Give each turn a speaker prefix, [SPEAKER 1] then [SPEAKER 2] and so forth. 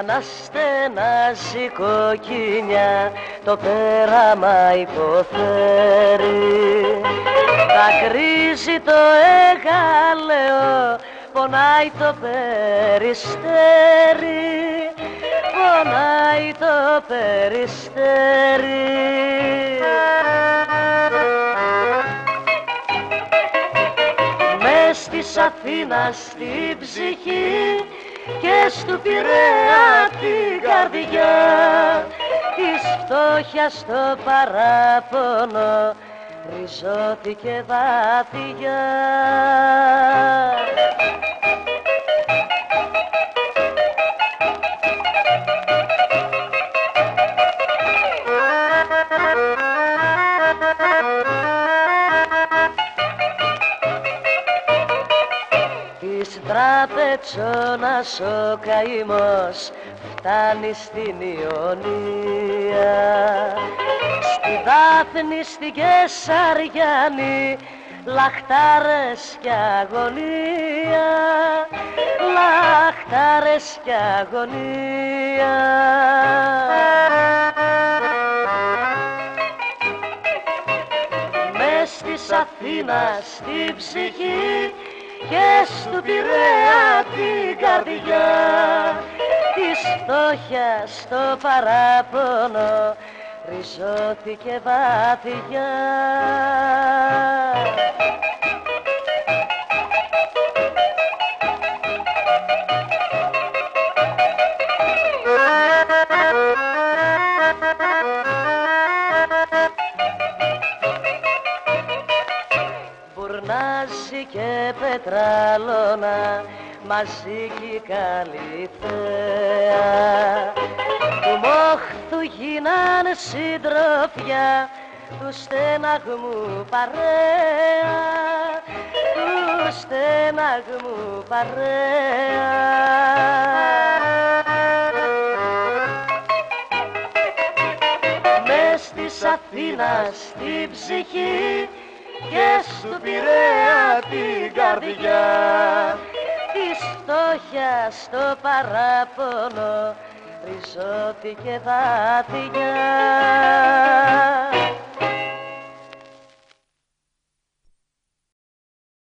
[SPEAKER 1] σαν να στενάζει κοκκινιά το πέραμα υποφέρει. Δακρύζει το εγάλεο, πονάει το περιστέρι, πονάει το περιστέρι. Μες της Αθήνας στην ψυχή και στου Πειραιά την καρδιά, της φτώχειας το παράπονο ριζώθηκε βαθιά. Της τραπετσόνας ο καημός φτάνει στην Ιωνία, στη Δάφνη, στην Κεσαριάνη, λαχτάρες κι αγωνία, λαχτάρες κι αγωνία. Μες της Αθήνας στην ψυχή και στου Πειραιά την καρδιά, της φτώχειας το παράπονο ριζώθηκε βαθιά. Μπουρνάζει και πετράλωνα μαζί κι η καλή θέα, του μόχθου γίναν συντροφιά, του στεναγμού παρέα, του στεναγμού παρέα. Μες της Αθήνας στην ψυχή και στου Πειραιά την καρδιά, της φτώχειας το παράπονο ριζώθηκε βαθιά.